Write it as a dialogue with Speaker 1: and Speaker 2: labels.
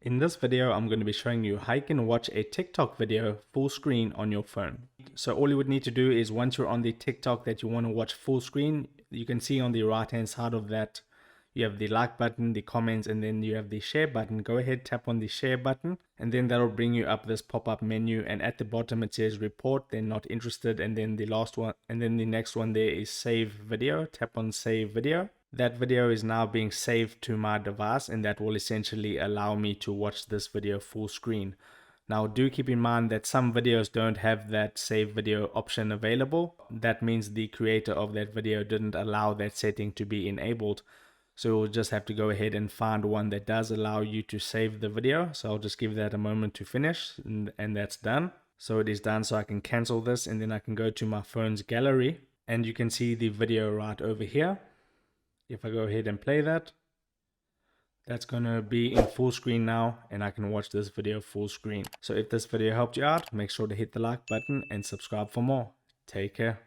Speaker 1: In this video, I'm going to be showing you how you can watch a TikTok video full screen on your phone. So all you would need to do is once you're on the TikTok that you want to watch full screen, you can see on the right hand side of that, you have the like button, the comments, and then you have the share button. Go ahead, tap on the share button, and then that'll bring you up this pop-up menu. And at the bottom it says report, then not interested, and then the last one, and then the next one there is save video. Tap on save video. That video is now being saved to my device, and that will essentially allow me to watch this video full screen. Now do keep in mind that some videos don't have that save video option available. That means the creator of that video didn't allow that setting to be enabled. So we'll just have to go ahead and find one that does allow you to save the video. So I'll just give that a moment to finish, and that's done. So it is done, so I can cancel this, and then I can go to my phone's gallery, and you can see the video right over here. If I go ahead and play that, that's going to be in full screen now, and I can watch this video full screen. So if this video helped you out, make sure to hit the like button and subscribe for more. Take care.